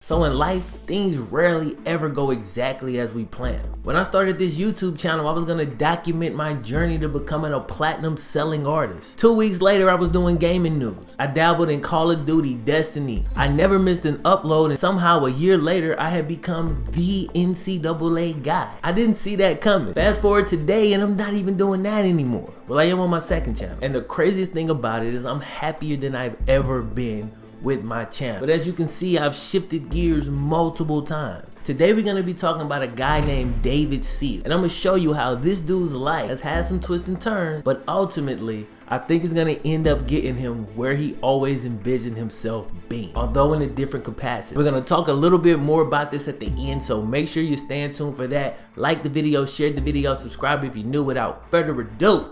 So in life, things rarely ever go exactly as we plan. When I started this YouTube channel, I was gonna document my journey to becoming a platinum selling artist. 2 weeks later, I was doing gaming news. I dabbled in Call of Duty, Destiny. I never missed an upload, and somehow a year later, I had become the NCAA guy. I didn't see that coming. Fast forward today, and I'm not even doing that anymore. Well, I am on my second channel. And the craziest thing about it is I'm happier than I've ever been with my channel. But as you can see, I've shifted gears multiple times. Today we're gonna be talking about a guy named David Sills, and I'm gonna show you how this dude's life has had some twists and turns, but ultimately I think it's gonna end up getting him where he always envisioned himself being, although in a different capacity. We're gonna talk a little bit more about this at the end, so make sure you stay tuned for that. Like the video, share the video, subscribe if you're new. Without further ado,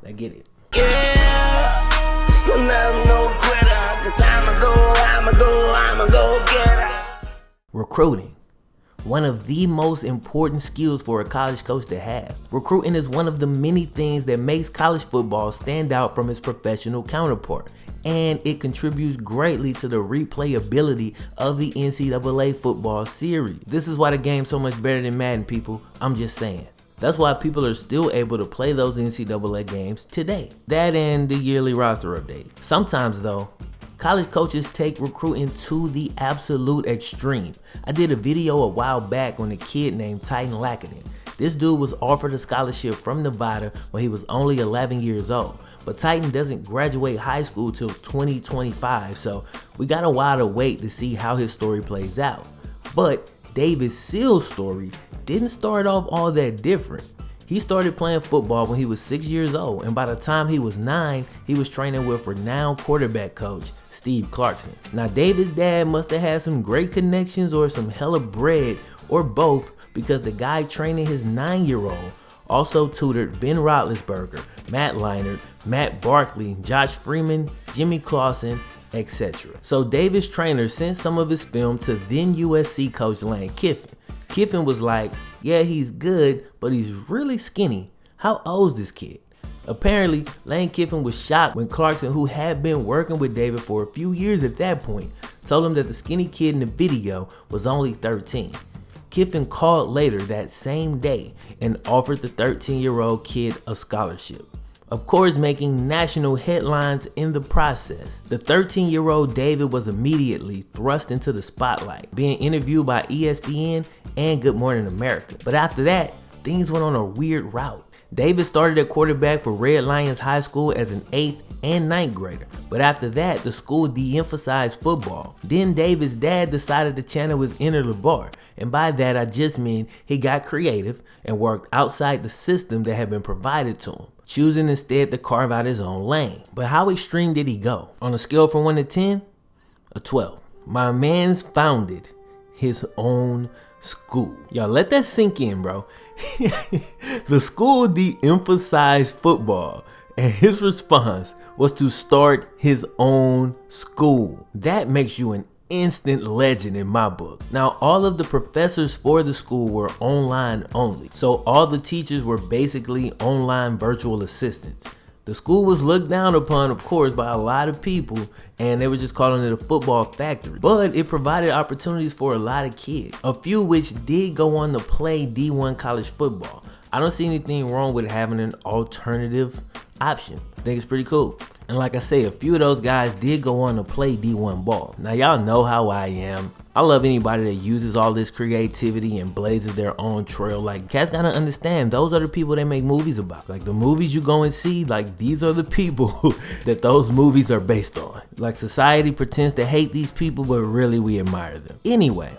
let's get it. Yeah, you'll never know quitter, 'cause I'ma go get it. Recruiting. One of the most important skills for a college coach to have. Recruiting is one of the many things that makes college football stand out from its professional counterpart, and it contributes greatly to the replayability of the NCAA football series. This is why the game's so much better than Madden, people. I'm just saying. That's why people are still able to play those NCAA games today. That and the yearly roster update. Sometimes though, college coaches take recruiting to the absolute extreme. I did a video a while back on a kid named Titan Lackinen. This dude was offered a scholarship from Nevada when he was only 11 years old. But Titan doesn't graduate high school till 2025, so we got a while to wait to see how his story plays out. But David Sills' story didn't start off all that different. He started playing football when he was 6 years old, and by the time he was 9, he was training with renowned quarterback coach Steve Clarkson. Now, David's dad must have had some great connections or some hella bread, or both, because the guy training his 9-year-old also tutored Ben Roethlisberger, Matt Leinart, Matt Barkley, Josh Freeman, Jimmy Clausen, etc. So David's trainer sent some of his film to then USC coach Lane Kiffin. Kiffin was like, yeah, he's good, but he's really skinny. How old's this kid? Apparently, Lane Kiffin was shocked when Clarkson, who had been working with David for a few years at that point, told him that the skinny kid in the video was only 13. Kiffin called later that same day and offered the 13-year-old kid a scholarship, of course making national headlines in the process. The 13-year-old David was immediately thrust into the spotlight, being interviewed by ESPN and Good Morning America. But after that, things went on a weird route. David started at quarterback for Red Lions High School as an 8th and 9th grader, but after that, the school de-emphasized football. Then David's dad decided to channel his inner LeVar, and by that I just mean he got creative and worked outside the system that had been provided to him, choosing instead to carve out his own lane. But how extreme did he go? On a scale from 1 to 10, a 12. My man's founded his own school. Y'all let that sink in, bro. The school de-emphasized football, and his response was to start his own school. That makes you an instant legend in my book. Now, all of the professors for the school were online only, so all the teachers were basically online virtual assistants. The school was looked down upon, of course, by a lot of people, and they were just calling it a football factory. But it provided opportunities for a lot of kids, a few which did go on to play D1 college football. I don't see anything wrong with having an alternative option. I think it's pretty cool. And like I say, a few of those guys did go on to play D1 ball. Now y'all know how I am. I love anybody that uses all this creativity and blazes their own trail. Like, cats gotta understand, those are the people they make movies about. Like, the movies you go and see, like, these are the people that those movies are based on. Like, society pretends to hate these people, but really we admire them. Anyway,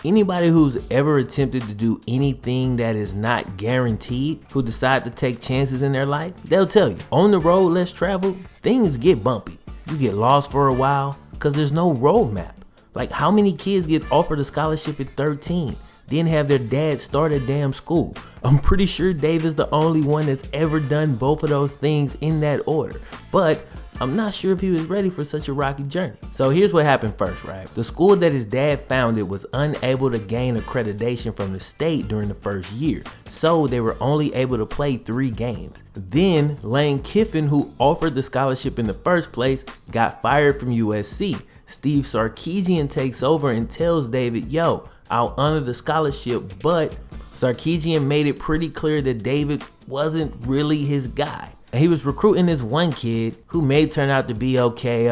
anybody who's ever attempted to do anything that is not guaranteed, who decide to take chances in their life, they'll tell you, on the road less traveled, things get bumpy. You get lost for a while because there's no roadmap. Like, how many kids get offered a scholarship at 13, then have their dad start a damn school? I'm pretty sure Dave is the only one that's ever done both of those things in that order. But I'm not sure if he was ready for such a rocky journey. So here's what happened first, right? The school that his dad founded was unable to gain accreditation from the state during the first year, so they were only able to play 3 games. Then Lane Kiffin, who offered the scholarship in the first place, got fired from USC. Steve Sarkisian takes over and tells David, yo, I'll honor the scholarship, but Sarkisian made it pretty clear that David wasn't really his guy. And he was recruiting this one kid who may turn out to be okay.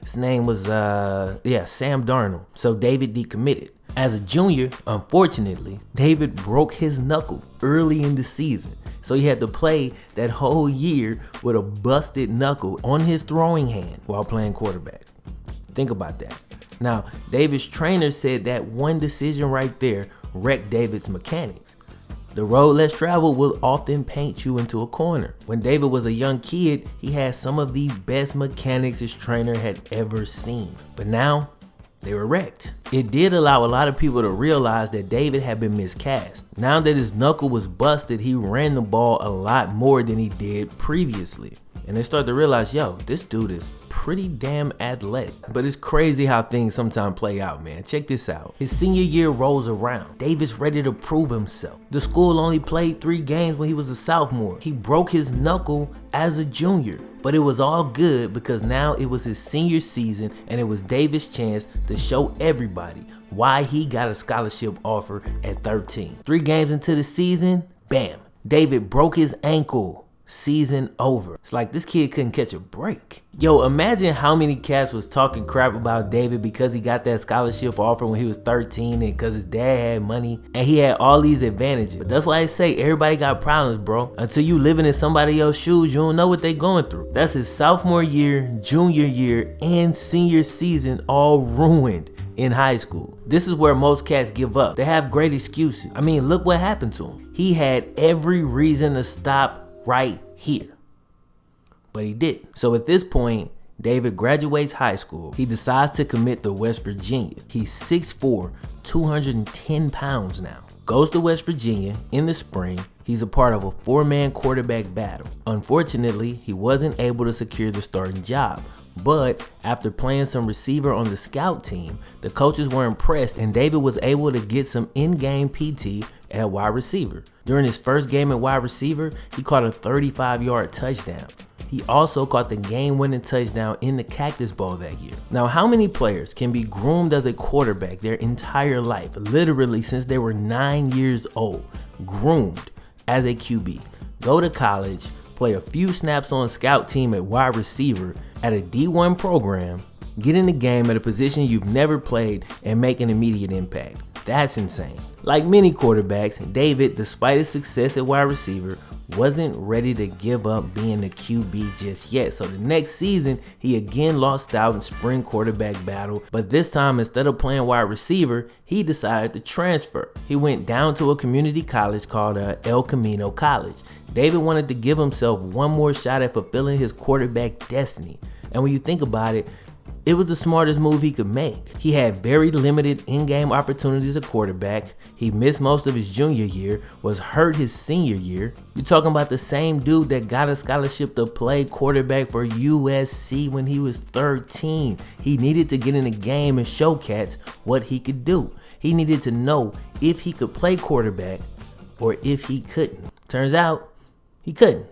His name was, Sam Darnold. So David decommitted. As a junior, unfortunately, David broke his knuckle early in the season. So he had to play that whole year with a busted knuckle on his throwing hand while playing quarterback. Think about that. Now, David's trainer said that one decision right there wrecked David's mechanics. The road less traveled will often paint you into a corner. When David was a young kid, he had some of the best mechanics his trainer had ever seen. But now, they were wrecked. It did allow a lot of people to realize that David had been miscast. Now that his knuckle was busted, he ran the ball a lot more than he did previously. And they started to realize, yo, this dude is pretty damn athletic. But it's crazy how things sometimes play out, man. Check this out. His senior year rolls around. David's ready to prove himself. The school only played 3 games when he was a sophomore. He broke his knuckle as a junior. But it was all good because now it was his senior season and it was David's chance to show everybody why he got a scholarship offer at 13. 3 games into the season, bam, David broke his ankle. Season over. It's like this kid couldn't catch a break. Yo, imagine how many cats was talking crap about David because he got that scholarship offer when he was 13 and because his dad had money and he had all these advantages. But that's why I say everybody got problems, bro. Until you living in somebody else's shoes, you don't know what they going through. That's his sophomore year, junior year, and senior season all ruined in high school. This is where most cats give up. They have great excuses. I mean, look what happened to him. He had every reason to stop right here, but he didn't. So at this point, David graduates high school. He decides to commit to West Virginia. He's 6'4", 210 pounds now. Goes to West Virginia in the spring. He's a part of a 4-man quarterback battle. Unfortunately, he wasn't able to secure the starting job. But after playing some receiver on the scout team, the coaches were impressed and David was able to get some in-game PT at wide receiver. During his first game at wide receiver, he caught a 35-yard touchdown. He also caught the game-winning touchdown in the Cactus Bowl that year. Now, how many players can be groomed as a quarterback their entire life, literally since they were 9 years old, groomed as a QB, go to college, play a few snaps on scout team at wide receiver at a D1 program, get in the game at a position you've never played, and make an immediate impact? That's insane. Like many quarterbacks, David, despite his success at wide receiver, wasn't ready to give up being a QB just yet. So the next season, he again lost out in spring quarterback battle, but this time instead of playing wide receiver, he decided to transfer. He went down to a community college called El Camino College. David wanted to give himself one more shot at fulfilling his quarterback destiny. And when you think about it, it was the smartest move he could make. He had very limited in-game opportunities at quarterback. He missed most of his junior year, was hurt his senior year. You're talking about the same dude that got a scholarship to play quarterback for USC when he was 13. He needed to get in the game and show cats what he could do. He needed to know if he could play quarterback or if he couldn't. Turns out, he couldn't.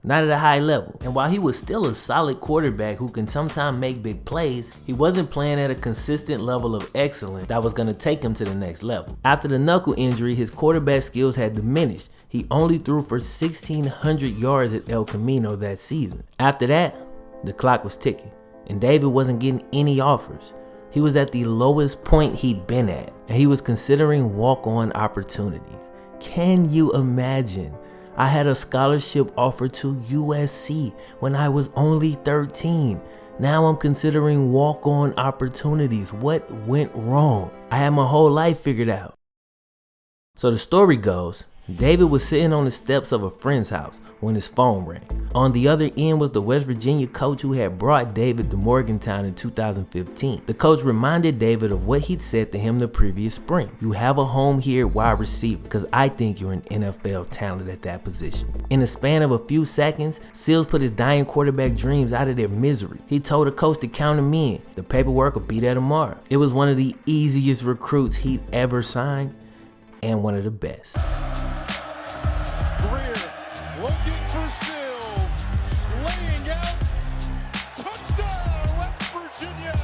Not at a high level. And while he was still a solid quarterback who can sometimes make big plays, he wasn't playing at a consistent level of excellence that was going to take him to the next level. After the knuckle injury, his quarterback skills had diminished. He only threw for 1,600 yards at El Camino that season. After that, the clock was ticking, and David wasn't getting any offers. He was at the lowest point he'd been at, and he was considering walk-on opportunities. Can you imagine? I had a scholarship offer to USC when I was only 13. Now I'm considering walk-on opportunities. What went wrong? I had my whole life figured out. So the story goes, David was sitting on the steps of a friend's house when his phone rang. On the other end was the West Virginia coach who had brought David to Morgantown in 2015. The coach reminded David of what he'd said to him the previous spring. "You have a home here at wide receiver because I think you're an NFL talent at that position." In the span of a few seconds, Sills put his dying quarterback dreams out of their misery. He told the coach to count him in. The paperwork will be there tomorrow. It was one of the easiest recruits he'd ever signed and one of the best. Looking for Sills, laying out, touchdown, West Virginia.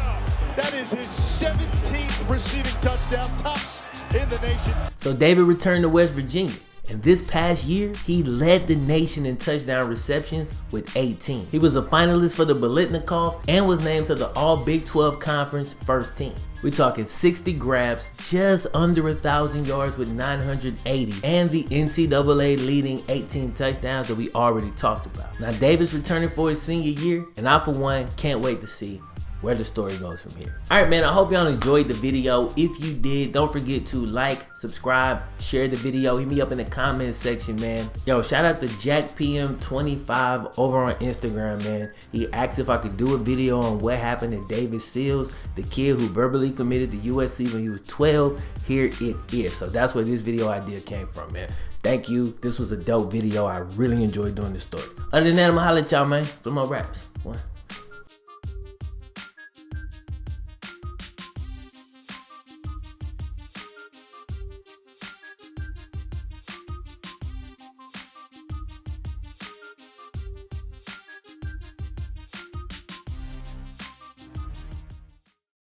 That is his 17th receiving touchdown, tops in the nation. So David returned to West Virginia, and this past year, he led the nation in touchdown receptions with 18. He was a finalist for the Biletnikoff and was named to the All Big 12 Conference first team. We're talking 60 grabs, just under 1,000 yards with 980, and the NCAA leading 18 touchdowns that we already talked about. Now David's returning for his senior year, and I for one can't wait to see where the story goes from here. Alright man, I hope y'all enjoyed the video. If you did, don't forget to like, subscribe, share the video, hit me up in the comments section, man. Yo, shout out to JackPM25 over on Instagram, man. He asked if I could do a video on what happened to David Sills, the kid who verbally committed to USC when he was 12. Here it is. So that's where this video idea came from, man. Thank you. This was a dope video. I really enjoyed doing this story. Other than that, I'm gonna holla at y'all, man. FlemLo Raps. One.